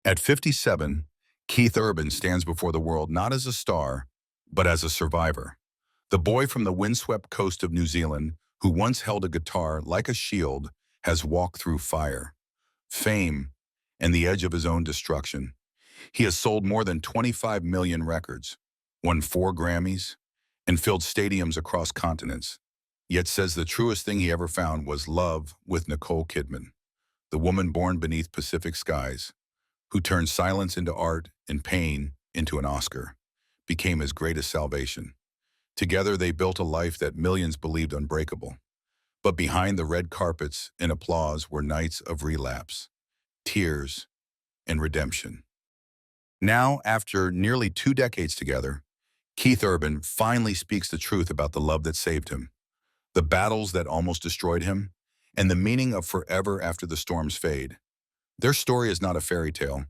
At 57, Keith Urban stands before the world not as a star, but as a survivor. The boy from the windswept coast of New Zealand, who once held a guitar like a shield, has walked through fire, fame, and the edge of his own destruction. He has sold more than 25 million records, won 4 Grammys, and filled stadiums across continents, yet says the truest thing he ever found was love with Nicole Kidman, the woman born beneath Pacific skies, who turned silence into art and pain into an Oscar, became his greatest salvation. Together they built a life that millions believed unbreakable. But behind the red carpets and applause were nights of relapse, tears, and redemption. Now, after nearly 2 decades together, Keith Urban finally speaks the truth about the love that saved him, the battles that almost destroyed him, and the meaning of forever after the storms fade. Their story is not a fairy tale.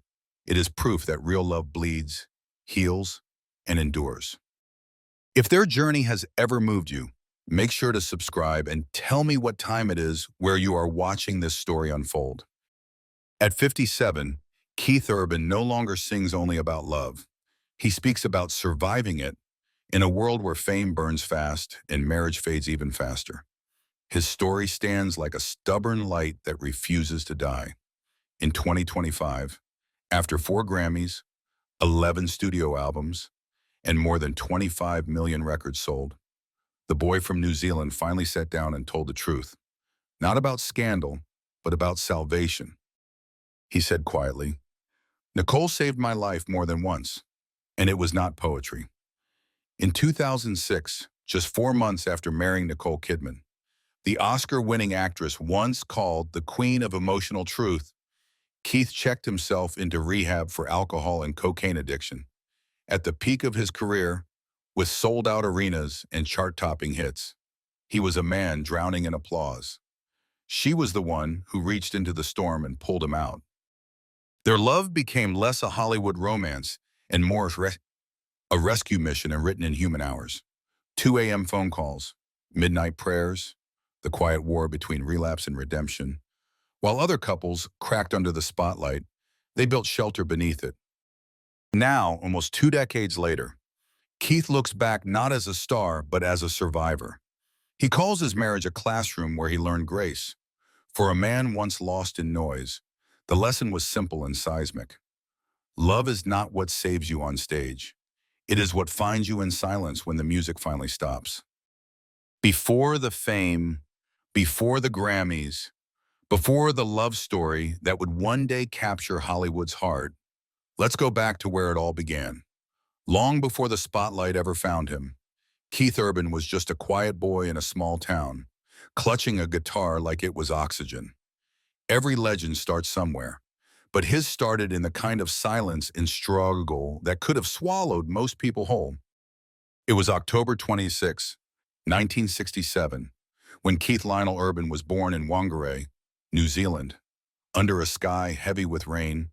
It is proof that real love bleeds, heals, and endures. If their journey has ever moved you, make sure to subscribe and tell me what time it is where you are watching this story unfold. At 57, Keith Urban no longer sings only about love. He speaks about surviving it in a world where fame burns fast and marriage fades even faster. His story stands like a stubborn light that refuses to die. In 2025, after 4 Grammys, 11 studio albums, and more than 25 million records sold, the boy from New Zealand finally sat down and told the truth. Not about scandal, but about salvation. He said quietly, "Nicole saved my life more than once, and it was not poetry." In 2006, just 4 months after marrying Nicole Kidman, the Oscar-winning actress once called the queen of emotional truth, Keith checked himself into rehab for alcohol and cocaine addiction. At the peak of his career, with sold-out arenas and chart-topping hits, he was a man drowning in applause. She was the one who reached into the storm and pulled him out. Their love became less a Hollywood romance and more a rescue mission and written in human hours. 2 a.m. phone calls, midnight prayers, the quiet war between relapse and redemption. While other couples cracked under the spotlight, they built shelter beneath it. Now, almost 2 decades later, Keith looks back not as a star, but as a survivor. He calls his marriage a classroom where he learned grace. For a man once lost in noise, the lesson was simple and seismic. Love is not what saves you on stage. It is what finds you in silence when the music finally stops. Before the fame, before the Grammys, before the love story that would one day capture Hollywood's heart, let's go back to where it all began. Long before the spotlight ever found him, Keith Urban was just a quiet boy in a small town, clutching a guitar like it was oxygen. Every legend starts somewhere, but his started in the kind of silence and struggle that could have swallowed most people whole. It was October 26, 1967, when Keith Lionel Urban was born in Whangarei, New Zealand. Under a sky heavy with rain,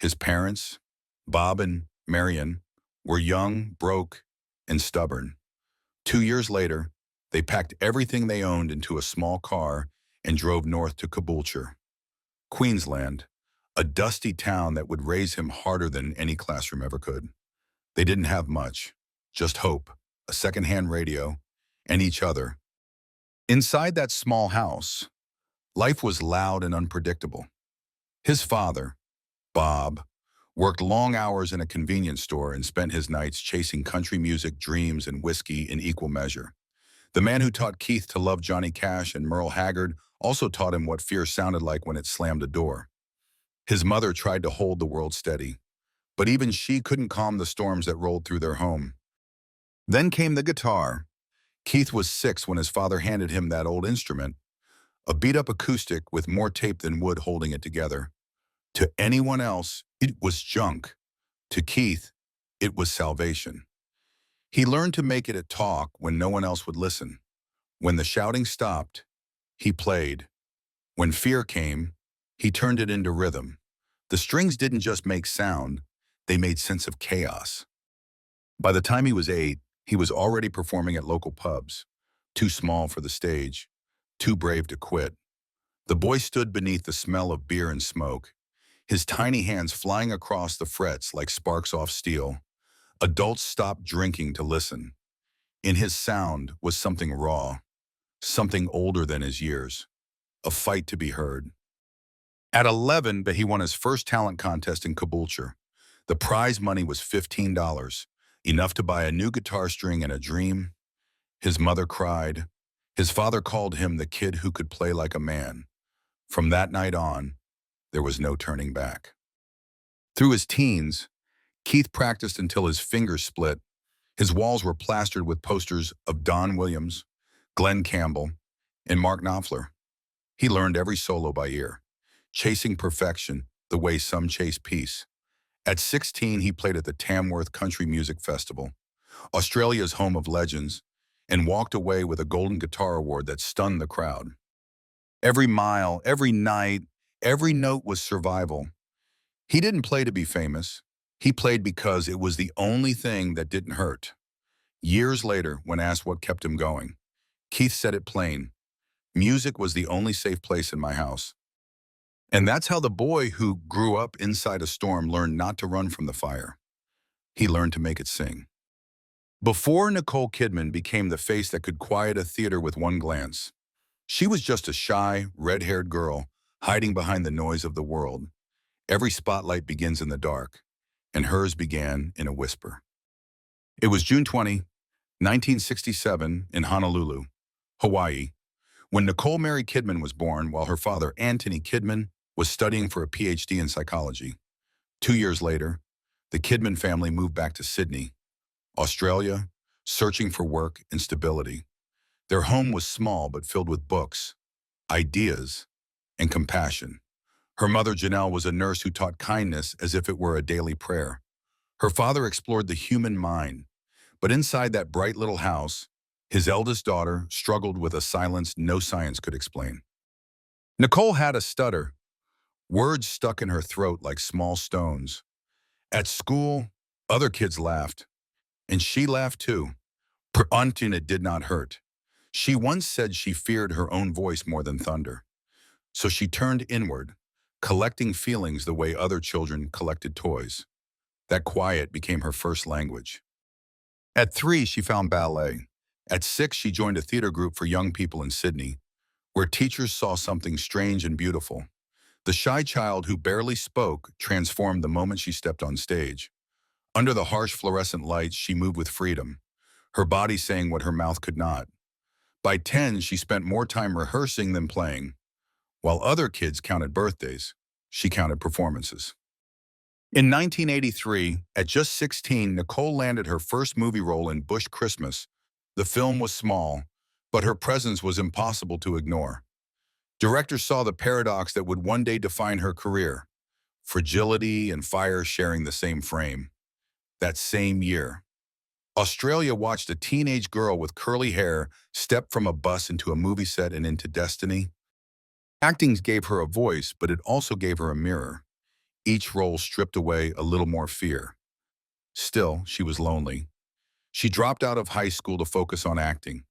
his parents, Bob and Marion, were young, broke, and stubborn. 2 years later, they packed everything they owned into a small car and drove north to Caboolture, Queensland, a dusty town that would raise him harder than any classroom ever could. They didn't have much, just hope, a secondhand radio, and each other. Inside that small house, life was loud and unpredictable. His father, Bob, worked long hours in a convenience store and spent his nights chasing country music, dreams, and whiskey in equal measure. The man who taught Keith to love Johnny Cash and Merle Haggard also taught him what fear sounded like when it slammed a door. His mother tried to hold the world steady, but even she couldn't calm the storms that rolled through their home. Then came the guitar. Keith was 6 when his father handed him that old instrument, a beat-up acoustic with more tape than wood holding it together. To anyone else, it was junk. To Keith, it was salvation. He learned to make it a talk when no one else would listen. When the shouting stopped, he played. When fear came, he turned it into rhythm. The strings didn't just make sound, they made sense of chaos. By the time he was 8, he was already performing at local pubs, too small for the stage, too brave to quit. The boy stood beneath the smell of beer and smoke, his tiny hands flying across the frets like sparks off steel. Adults stopped drinking to listen. In his sound was something raw, something older than his years, a fight to be heard. At 11, he won his first talent contest in Caboolture. The prize money was $15, enough to buy a new guitar string and a dream. His mother cried. His father called him the kid who could play like a man. From that night on, there was no turning back. Through his teens, Keith practiced until his fingers split. His walls were plastered with posters of Don Williams, Glenn Campbell, and Mark Knopfler. He learned every solo by ear, chasing perfection the way some chase peace. At 16, he played at the Tamworth Country Music Festival, Australia's home of legends, and walked away with a Golden Guitar Award that stunned the crowd. Every mile, every night, every note was survival. He didn't play to be famous. He played because it was the only thing that didn't hurt. Years later, when asked what kept him going, Keith said it plain: music was the only safe place in my house. And that's how the boy who grew up inside a storm learned not to run from the fire. He learned to make it sing. Before Nicole Kidman became the face that could quiet a theater with one glance, she was just a shy, red-haired girl hiding behind the noise of the world. Every spotlight begins in the dark, and hers began in a whisper. It was June 20, 1967, in Honolulu, Hawaii, when Nicole Mary Kidman was born while her father, Anthony Kidman, was studying for a PhD in psychology. 2 years later, the Kidman family moved back to Sydney, Australia, searching for work and stability. Their home was small but filled with books, ideas, and compassion. Her mother, Janelle, was a nurse who taught kindness as if it were a daily prayer. Her father explored the human mind, but inside that bright little house, his eldest daughter struggled with a silence no science could explain. Nicole had a stutter, words stuck in her throat like small stones. At school, other kids laughed, and she laughed too. Until it did not hurt. She once said she feared her own voice more than thunder. So she turned inward, collecting feelings the way other children collected toys. That quiet became her first language. At 3, she found ballet. At 6, she joined a theater group for young people in Sydney, where teachers saw something strange and beautiful. The shy child who barely spoke transformed the moment she stepped on stage. Under the harsh fluorescent lights, she moved with freedom, her body saying what her mouth could not. By 10, she spent more time rehearsing than playing. While other kids counted birthdays, she counted performances. In 1983, at just 16, Nicole landed her first movie role in Bush Christmas. The film was small, but her presence was impossible to ignore. Directors saw the paradox that would one day define her career: fragility and fire sharing the same frame. That same year, Australia watched a teenage girl with curly hair step from a bus into a movie set and into destiny. Acting gave her a voice, but it also gave her a mirror. Each role stripped away a little more fear. Still, she was lonely. She dropped out of high school to focus on acting,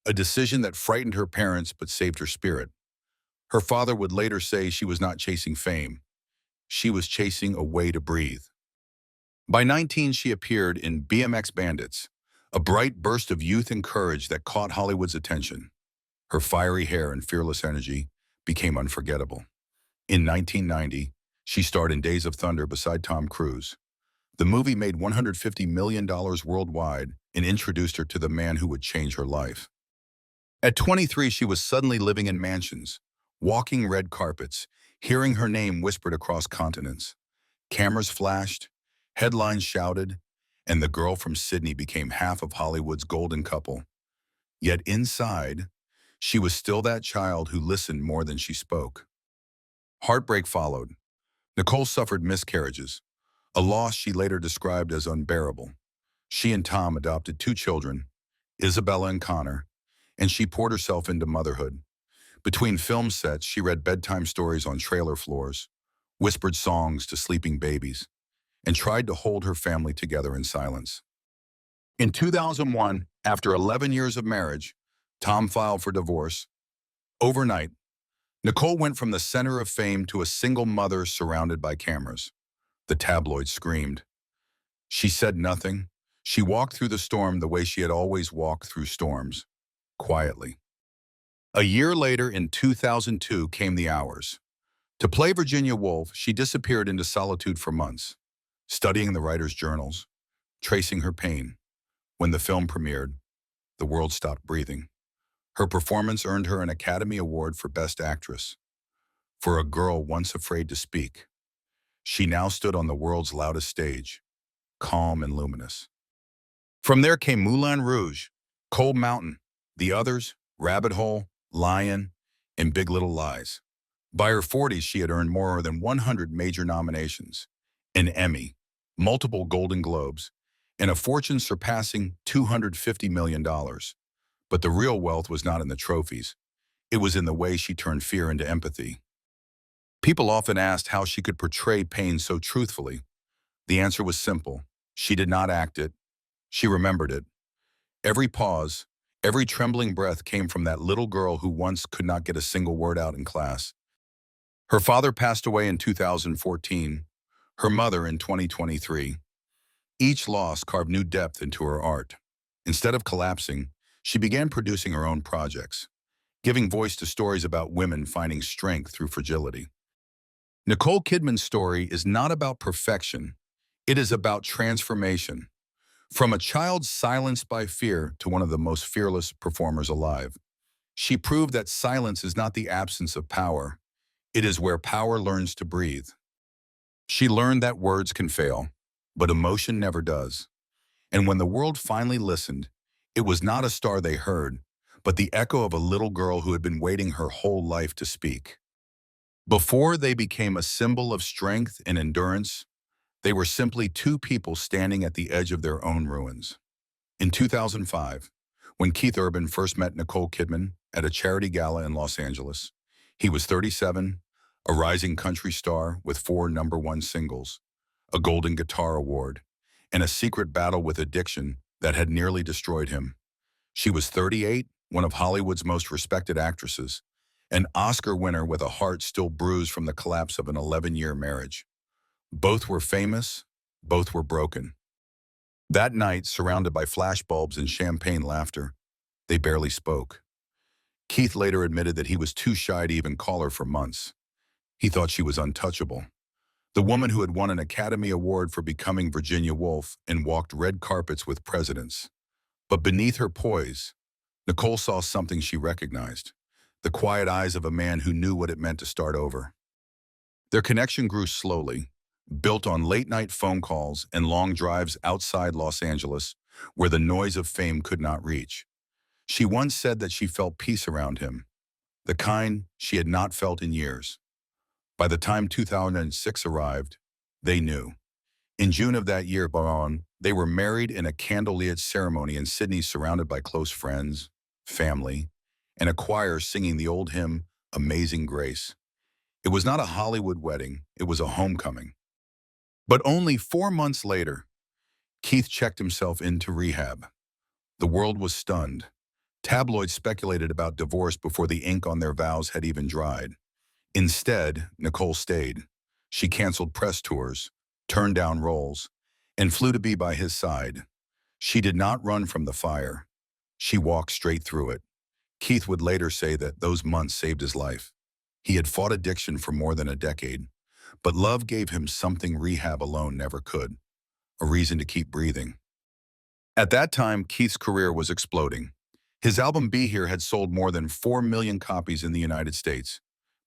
a decision that frightened her parents but saved her spirit. Her father would later say she was not chasing fame. She was chasing a way to breathe. By 19, she appeared in BMX Bandits, a bright burst of youth and courage that caught Hollywood's attention. Her fiery hair and fearless energy became unforgettable. In 1990, she starred in Days of Thunder beside Tom Cruise. The movie made $150 million worldwide and introduced her to the man who would change her life. At 23, she was suddenly living in mansions, walking red carpets, hearing her name whispered across continents. Cameras flashed, headlines shouted, and the girl from Sydney became half of Hollywood's golden couple. Yet inside, she was still that child who listened more than she spoke. Heartbreak followed. Nicole suffered miscarriages, a loss she later described as unbearable. She and Tom adopted 2 children, Isabella and Connor, and she poured herself into motherhood. Between film sets, she read bedtime stories on trailer floors, whispered songs to sleeping babies, and tried to hold her family together in silence. In 2001, after 11 years of marriage, Tom filed for divorce. Overnight, Nicole went from the center of fame to a single mother surrounded by cameras. The tabloids screamed. She said nothing. She walked through the storm the way she had always walked through storms, quietly. A year later, in 2002, came the hours. To play Virginia Woolf, she disappeared into solitude for months, studying the writer's journals, tracing her pain. When the film premiered, the world stopped breathing. Her performance earned her an Academy Award for Best Actress. For a girl once afraid to speak, she now stood on the world's loudest stage, calm and luminous. From there came Moulin Rouge, Cold Mountain, The Others, Rabbit Hole, Lion, and Big Little Lies. By her 40s, she had earned more than 100 major nominations, an Emmy, multiple Golden Globes, and a fortune surpassing $250 million. But the real wealth was not in the trophies. It was in the way she turned fear into empathy. People often asked how she could portray pain so truthfully. The answer was simple. She did not act it. She remembered it. Every pause, every trembling breath came from that little girl who once could not get a single word out in class. Her father passed away in 2014, her mother in 2023. Each loss carved new depth into her art. Instead of collapsing, she began producing her own projects, giving voice to stories about women finding strength through fragility. Nicole Kidman's story is not about perfection. It is about transformation. From a child silenced by fear to one of the most fearless performers alive, she proved that silence is not the absence of power. It is where power learns to breathe. She learned that words can fail, but emotion never does. And when the world finally listened, it was not a star they heard, but the echo of a little girl who had been waiting her whole life to speak. Before they became a symbol of strength and endurance, they were simply two people standing at the edge of their own ruins. In 2005, when Keith Urban first met Nicole Kidman at a charity gala in Los Angeles, he was 37, a rising country star with 4 #1 singles, a Golden Guitar Award, and a secret battle with addiction that had nearly destroyed him. She was 38, one of Hollywood's most respected actresses, an Oscar winner with a heart still bruised from the collapse of an 11-year marriage. Both were famous, both were broken. That night, surrounded by flashbulbs and champagne laughter, they barely spoke. Keith later admitted that he was too shy to even call her for months. He thought she was untouchable. The woman who had won an Academy Award for becoming Virginia Woolf and walked red carpets with presidents. But beneath her poise, Nicole saw something she recognized, the quiet eyes of a man who knew what it meant to start over. Their connection grew slowly, built on late-night phone calls and long drives outside Los Angeles, where the noise of fame could not reach. She once said that she felt peace around him, the kind she had not felt in years. By the time 2006 arrived, they knew. In June of that year, they were married in a candlelit ceremony in Sydney, surrounded by close friends, family, and a choir singing the old hymn, Amazing Grace. It was not a Hollywood wedding, it was a homecoming. But only 4 months later, Keith checked himself into rehab. The world was stunned. Tabloids speculated about divorce before the ink on their vows had even dried. Instead, Nicole stayed. She canceled press tours, turned down roles, and flew to be by his side. She did not run from the fire. She walked straight through it. Keith would later say that those months saved his life. He had fought addiction for more than a decade, but love gave him something rehab alone never could, a reason to keep breathing. At that time, Keith's career was exploding. His album Be Here had sold more than 4 million copies in the United States,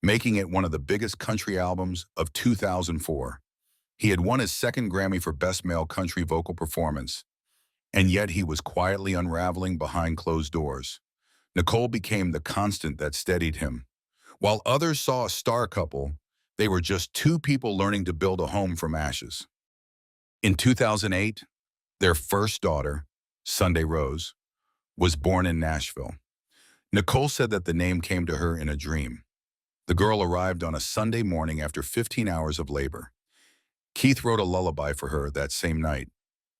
making it one of the biggest country albums of 2004. He had won his second Grammy for Best Male Country Vocal Performance, and yet he was quietly unraveling behind closed doors. Nicole became the constant that steadied him. While others saw a star couple, they were just two people learning to build a home from ashes. In 2008, their first daughter, Sunday Rose, was born in Nashville. Nicole said that the name came to her in a dream. The girl arrived on a Sunday morning after 15 hours of labor. Keith wrote a lullaby for her that same night,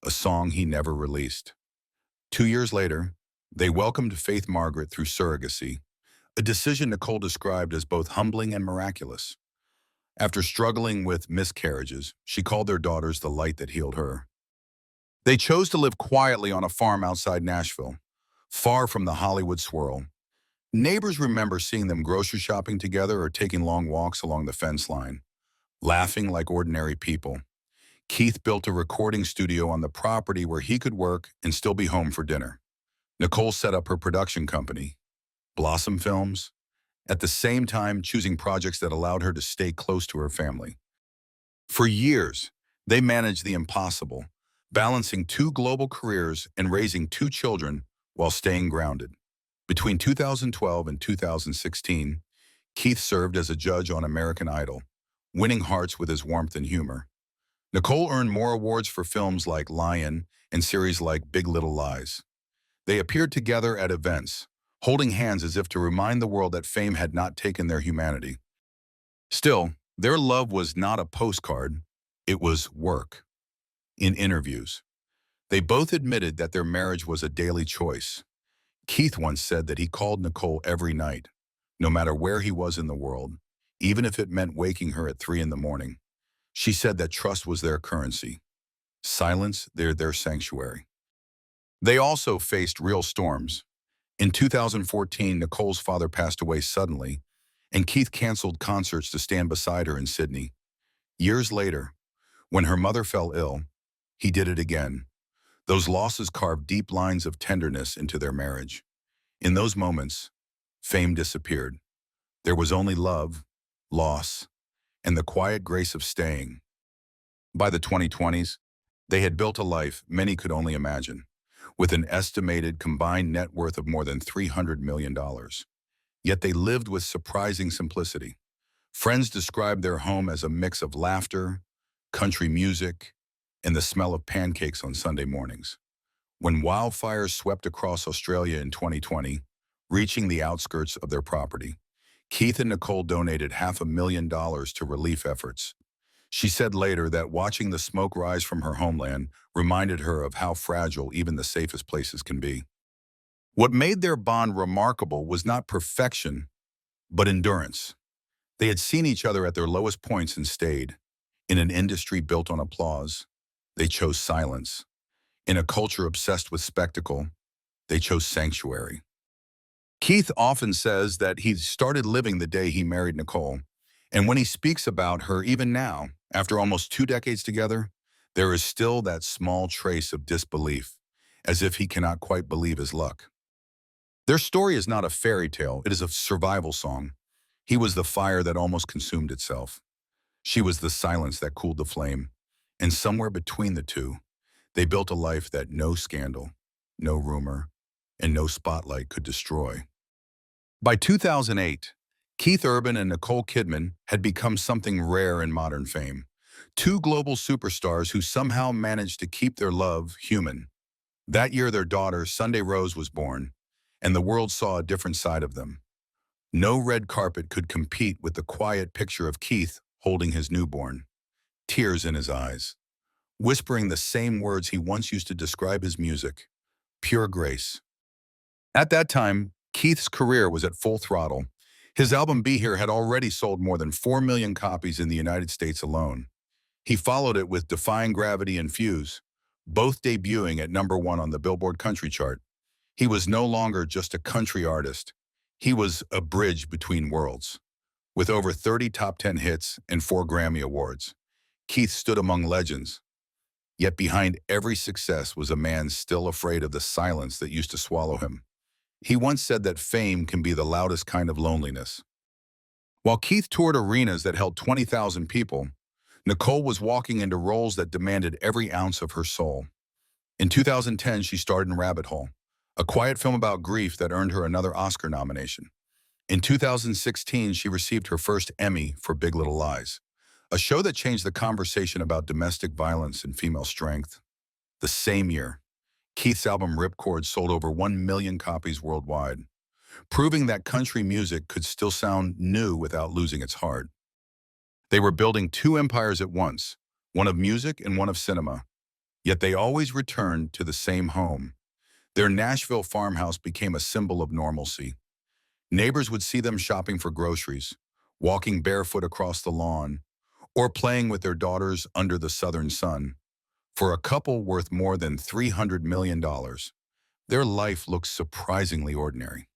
a song he never released. 2 years later, they welcomed Faith Margaret through surrogacy, a decision Nicole described as both humbling and miraculous. After struggling with miscarriages, she called their daughters the light that healed her. They chose to live quietly on a farm outside Nashville, far from the Hollywood swirl. Neighbors remember seeing them grocery shopping together or taking long walks along the fence line, laughing like ordinary people. Keith built a recording studio on the property where he could work and still be home for dinner. Nicole set up her production company, Blossom Films, at the same time choosing projects that allowed her to stay close to her family. For years, they managed the impossible, balancing two global careers and raising two children while staying grounded. Between 2012 and 2016, Keith served as a judge on American Idol, winning hearts with his warmth and humor. Nicole earned more awards for films like Lion and series like Big Little Lies. They appeared together at events, holding hands as if to remind the world that fame had not taken their humanity. Still, their love was not a postcard, it was work. In interviews, they both admitted that their marriage was a daily choice. Keith once said that he called Nicole every night, no matter where he was in the world, even if it meant waking her at 3 in the morning. She said that trust was their currency. Silence, their sanctuary. They also faced real storms. In 2014, Nicole's father passed away suddenly, and Keith canceled concerts to stand beside her in Sydney. Years later, when her mother fell ill, he did it again. Those losses carved deep lines of tenderness into their marriage. In those moments, fame disappeared. There was only love, loss, and the quiet grace of staying. By the 2020s, they had built a life many could only imagine, with an estimated combined net worth of more than $300 million. Yet they lived with surprising simplicity. Friends described their home as a mix of laughter, country music, and the smell of pancakes on Sunday mornings. When wildfires swept across Australia in 2020, reaching the outskirts of their property, Keith and Nicole donated $500,000 to relief efforts. She said later that watching the smoke rise from her homeland reminded her of how fragile even the safest places can be. What made their bond remarkable was not perfection, but endurance. They had seen each other at their lowest points and stayed. In an industry built on applause, they chose silence. In a culture obsessed with spectacle, they chose sanctuary. Keith often says that he started living the day he married Nicole, and when he speaks about her even now, after almost 2 decades together, there is still that small trace of disbelief, as if he cannot quite believe his luck. Their story is not a fairy tale, it is a survival song. He was the fire that almost consumed itself. She was the silence that cooled the flame. And somewhere between the two, they built a life that no scandal, no rumor, and no spotlight could destroy. By 2008, Keith Urban and Nicole Kidman had become something rare in modern fame. Two global superstars who somehow managed to keep their love human. That year, their daughter, Sunday Rose, was born, and the world saw a different side of them. No red carpet could compete with the quiet picture of Keith holding his newborn, tears in his eyes, whispering the same words he once used to describe his music, pure grace. At that time, Keith's career was at full throttle. His album Be Here had already sold more than 4 million copies in the United States alone. He followed it with Defying Gravity and Fuse, both debuting at #1 on the Billboard Country chart. He was no longer just a country artist. He was a bridge between worlds. With over 30 top 10 hits and 4 Grammy Awards, Keith stood among legends. Yet behind every success was a man still afraid of the silence that used to swallow him. He once said that fame can be the loudest kind of loneliness. While Keith toured arenas that held 20,000 people, Nicole was walking into roles that demanded every ounce of her soul. In 2010, she starred in Rabbit Hole, a quiet film about grief that earned her another Oscar nomination. In 2016, she received her first Emmy for Big Little Lies, a show that changed the conversation about domestic violence and female strength. The same year, Keith's album Ripcord sold over 1 million copies worldwide, proving that country music could still sound new without losing its heart. They were building two empires at once, one of music and one of cinema, yet they always returned to the same home. Their Nashville farmhouse became a symbol of normalcy. Neighbors would see them shopping for groceries, walking barefoot across the lawn, or playing with their daughters under the southern sun. For a couple worth more than $300 million, their life looked surprisingly ordinary.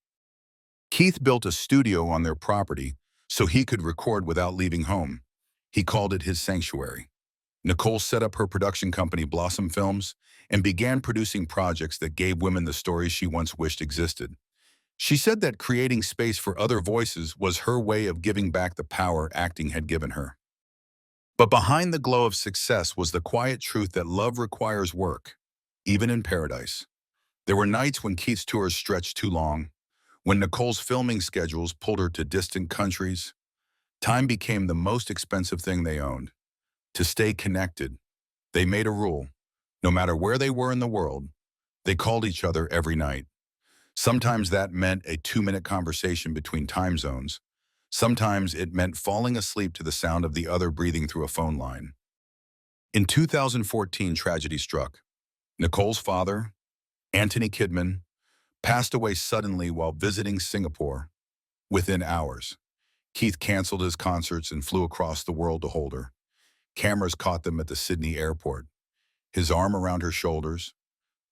Keith built a studio on their property so he could record without leaving home. He called it his sanctuary. Nicole set up her production company, Blossom Films, and began producing projects that gave women the stories she once wished existed. She said that creating space for other voices was her way of giving back the power acting had given her. But behind the glow of success was the quiet truth that love requires work, even in paradise. There were nights when Keith's tours stretched too long, when Nicole's filming schedules pulled her to distant countries. Time became the most expensive thing they owned. To stay connected, they made a rule. No matter where they were in the world, they called each other every night. Sometimes that meant a 2-minute conversation between time zones. Sometimes it meant falling asleep to the sound of the other breathing through a phone line. In 2014, tragedy struck. Nicole's father, Anthony Kidman, passed away suddenly while visiting Singapore. Within hours, Keith canceled his concerts and flew across the world to hold her. Cameras caught them at the Sydney airport, his arm around her shoulders,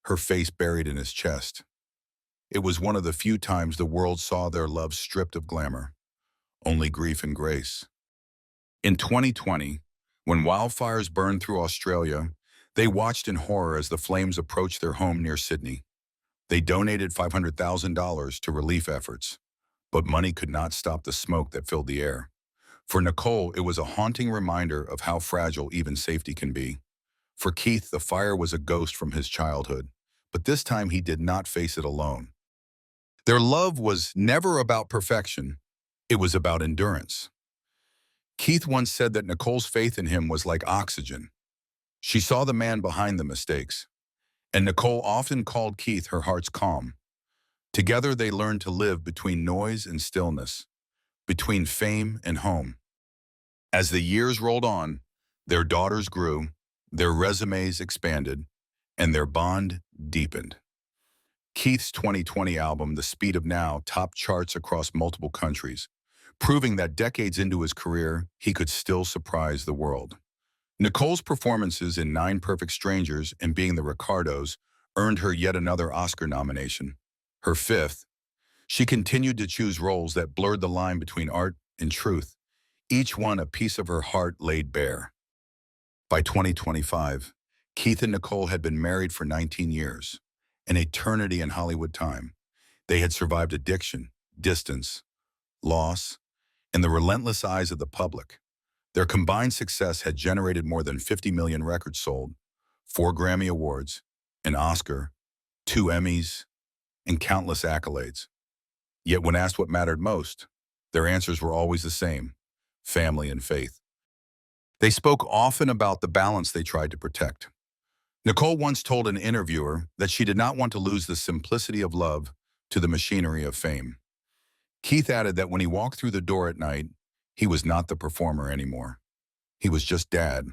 her face buried in his chest. It was one of the few times the world saw their love stripped of glamour, only grief and grace. In 2020, when wildfires burned through Australia, they watched in horror as the flames approached their home near Sydney. They donated $500,000 to relief efforts, but money could not stop the smoke that filled the air. For Nicole, it was a haunting reminder of how fragile even safety can be. For Keith, the fire was a ghost from his childhood, but this time he did not face it alone. Their love was never about perfection. It was about endurance. Keith once said that Nicole's faith in him was like oxygen. She saw the man behind the mistakes, and Nicole often called Keith her heart's calm. Together they learned to live between noise and stillness, between fame and home. As the years rolled on, their daughters grew, their resumes expanded, and their bond deepened. Keith's 2020 album, The Speed of Now, topped charts across multiple countries, proving that decades into his career, he could still surprise the world. Nicole's performances in Nine Perfect Strangers and Being the Ricardos earned her yet another Oscar nomination. Her fifth, she continued to choose roles that blurred the line between art and truth, each one a piece of her heart laid bare. By 2025, Keith and Nicole had been married for 19 years, an eternity in Hollywood time. They had survived addiction, distance, loss, and the relentless eyes of the public. Their combined success had generated more than 50 million records sold, 4 Grammy Awards, an Oscar, 2 Emmys, and countless accolades. Yet when asked what mattered most, their answers were always the same: family and faith. They spoke often about the balance they tried to protect. Nicole once told an interviewer that she did not want to lose the simplicity of love to the machinery of fame. Keith added that when he walked through the door at night, he was not the performer anymore. He was just dad.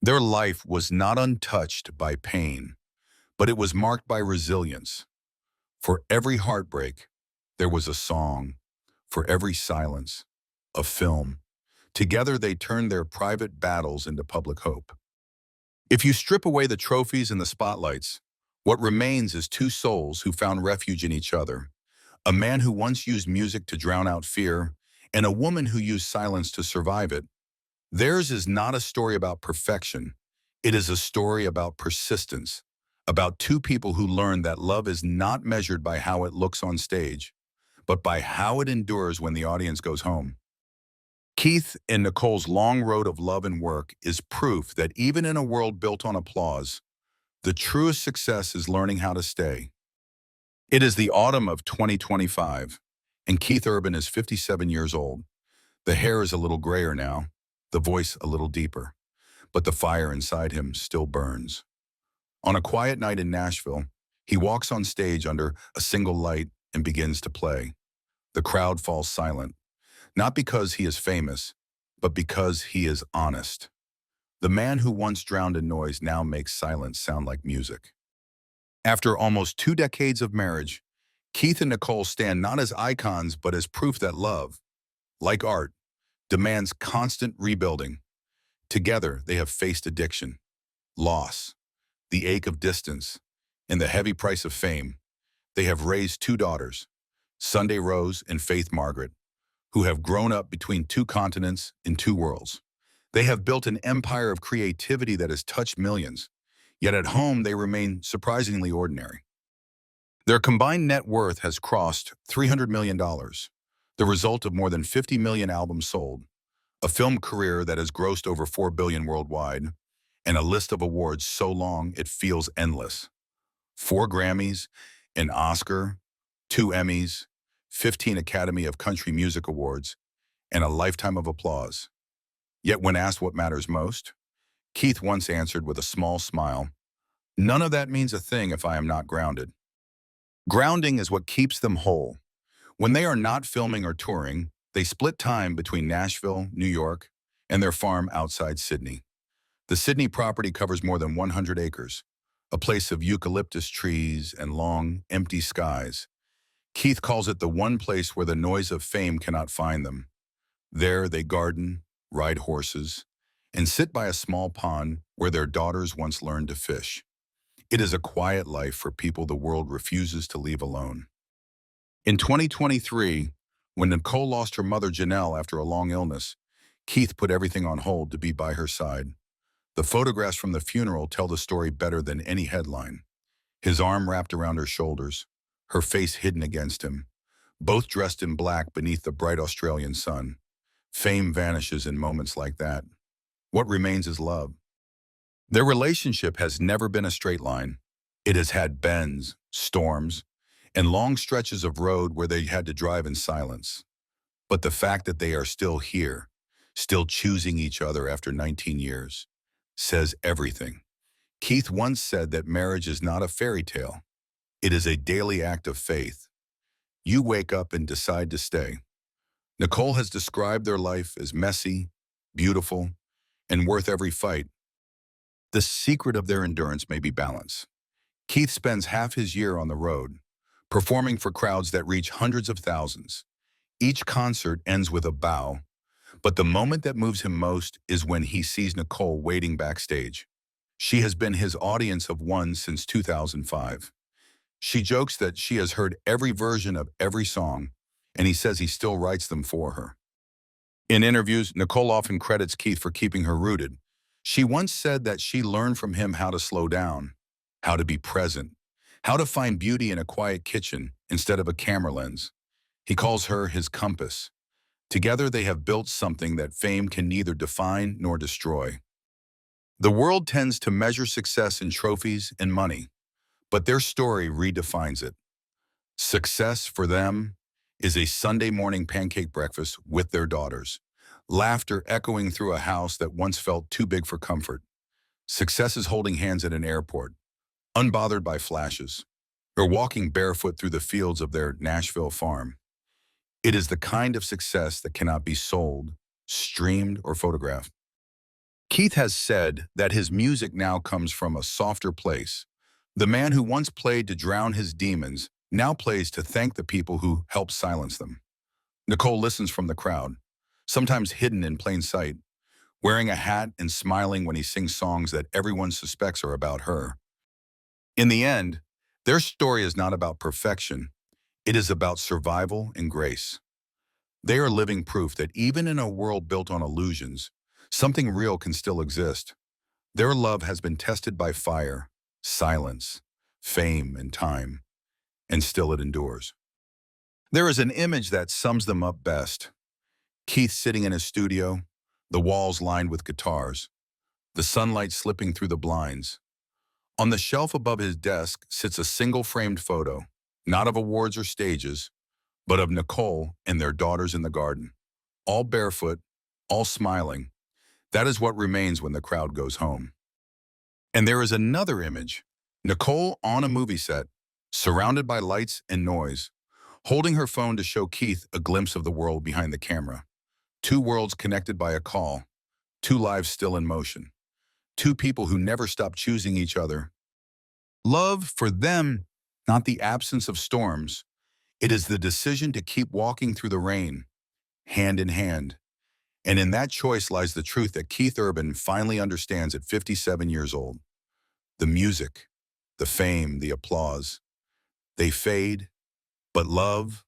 Their life was not untouched by pain, but it was marked by resilience. For every heartbreak, there was a song. For every silence, a film. Together they turned their private battles into public hope. If you strip away the trophies and the spotlights, what remains is 2 souls who found refuge in each other. A man who once used music to drown out fear, and a woman who used silence to survive it. Theirs is not a story about perfection. It is a story about persistence, about 2 people who learned that love is not measured by how it looks on stage, but by how it endures when the audience goes home. Keith and Nicole's long road of love and work is proof that even in a world built on applause, the truest success is learning how to stay. It is the autumn of 2025, and Keith Urban is 57 years old. The hair is a little grayer now, the voice a little deeper, but the fire inside him still burns. On a quiet night in Nashville, he walks on stage under a single light and begins to play. The crowd falls silent, not because he is famous, but because he is honest. The man who once drowned in noise now makes silence sound like music. After almost 2 decades of marriage, Keith and Nicole stand not as icons, but as proof that love, like art, demands constant rebuilding. Together, they have faced addiction, loss, the ache of distance, and the heavy price of fame. They have raised two daughters, Sunday Rose and Faith Margaret, who have grown up between two continents in two worlds. They have built an empire of creativity that has touched millions, yet at home they remain surprisingly ordinary. Their combined net worth has crossed $300 million, the result of more than 50 million albums sold, a film career that has grossed over 4 billion worldwide, and a list of awards so long it feels endless. 4 Grammys, an Oscar, 2 Emmys, 15 Academy of Country Music Awards, and a lifetime of applause. Yet when asked what matters most, Keith once answered with a small smile, "None of that means a thing if I am not grounded." Grounding is what keeps them whole. When they are not filming or touring, they split time between Nashville, New York, and their farm outside Sydney. The Sydney property covers more than 100 acres, a place of eucalyptus trees and long, empty skies. Keith calls it the one place where the noise of fame cannot find them. There they garden, ride horses, and sit by a small pond where their daughters once learned to fish. It is a quiet life for people the world refuses to leave alone. In 2023, when Nicole lost her mother Janelle after a long illness, Keith put everything on hold to be by her side. The photographs from the funeral tell the story better than any headline. His arm wrapped around her shoulders, her face hidden against him, both dressed in black beneath the bright Australian sun. Fame vanishes in moments like that. What remains is love. Their relationship has never been a straight line. It has had bends, storms, and long stretches of road where they had to drive in silence. But the fact that they are still here, still choosing each other after 19 years, says everything. Keith once said that marriage is not a fairy tale. It is a daily act of faith. You wake up and decide to stay. Nicole has described their life as messy, beautiful, and worth every fight. The secret of their endurance may be balance. Keith spends half his year on the road, performing for crowds that reach hundreds of thousands. Each concert ends with a bow, but the moment that moves him most is when he sees Nicole waiting backstage. She has been his audience of one since 2005. She jokes that she has heard every version of every song, and he says he still writes them for her. In interviews, Nicole often credits Keith for keeping her rooted. She once said that she learned from him how to slow down, how to be present, how to find beauty in a quiet kitchen instead of a camera lens. He calls her his compass. Together they have built something that fame can neither define nor destroy. The world tends to measure success in trophies and money, but their story redefines it. Success for them is a Sunday morning pancake breakfast with their daughters, laughter echoing through a house that once felt too big for comfort. Success is holding hands at an airport, unbothered by flashes, or walking barefoot through the fields of their Nashville farm. It is the kind of success that cannot be sold, streamed, or photographed. Keith has said that his music now comes from a softer place. The man who once played to drown his demons now plays to thank the people who helped silence them. Nicole listens from the crowd, sometimes hidden in plain sight, wearing a hat and smiling when he sings songs that everyone suspects are about her. In the end, their story is not about perfection. It is about survival and grace. They are living proof that even in a world built on illusions, something real can still exist. Their love has been tested by fire, silence, fame, and time, and still it endures. There is an image that sums them up best. Keith sitting in his studio, the walls lined with guitars, the sunlight slipping through the blinds. On the shelf above his desk sits a single framed photo, not of awards or stages, but of Nicole and their daughters in the garden, all barefoot, all smiling. That is what remains when the crowd goes home. And there is another image, Nicole on a movie set, surrounded by lights and noise, holding her phone to show Keith a glimpse of the world behind the camera. Two worlds connected by a call, two lives still in motion, two people who never stop choosing each other. Love, for them, not the absence of storms, It is the decision to keep walking through the rain, hand in hand. And in that choice lies the truth that Keith Urban finally understands at 57 years old. The music, the fame, the applause, they fade, but love,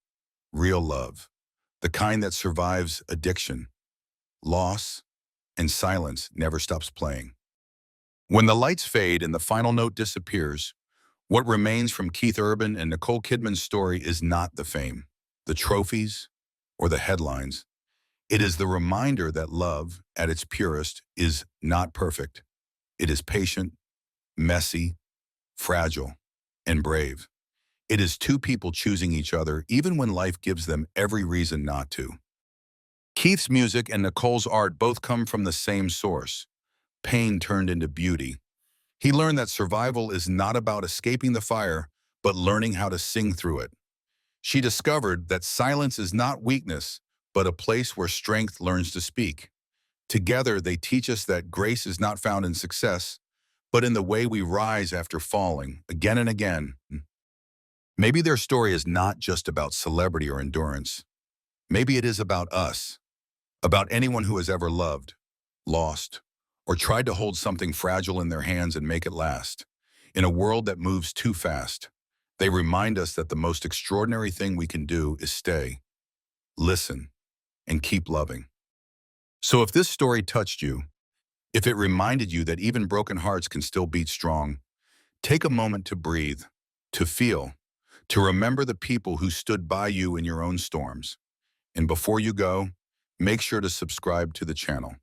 real love, the kind that survives addiction, loss, and silence never stops playing. When the lights fade and the final note disappears, what remains from Keith Urban and Nicole Kidman's story is not the fame, the trophies, or the headlines. It is the reminder that love, at its purest, is not perfect. It is patient, messy, fragile, and brave. It is two people choosing each other even when life gives them every reason not to. Keith's music and Nicole's art both come from the same source, pain turned into beauty. He learned that survival is not about escaping the fire, but learning how to sing through it. She discovered that silence is not weakness, but a place where strength learns to speak. Together, they teach us that grace is not found in success, but in the way we rise after falling, again and again. Maybe their story is not just about celebrity or endurance. Maybe it is about us, about anyone who has ever loved, lost, or tried to hold something fragile in their hands and make it last. In a world that moves too fast, they remind us that the most extraordinary thing we can do is stay, listen, and keep loving. So if this story touched you, if it reminded you that even broken hearts can still beat strong, take a moment to breathe, to feel, to remember the people who stood by you in your own storms. And before you go, make sure to subscribe to the channel,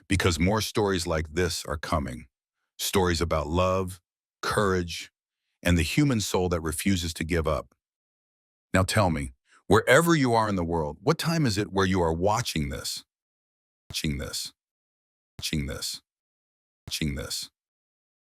because more stories like this are coming. Stories about love, courage, and the human soul that refuses to give up. Now tell me, wherever you are in the world, what time is it where you are watching this? Watching this, watching this, watching this.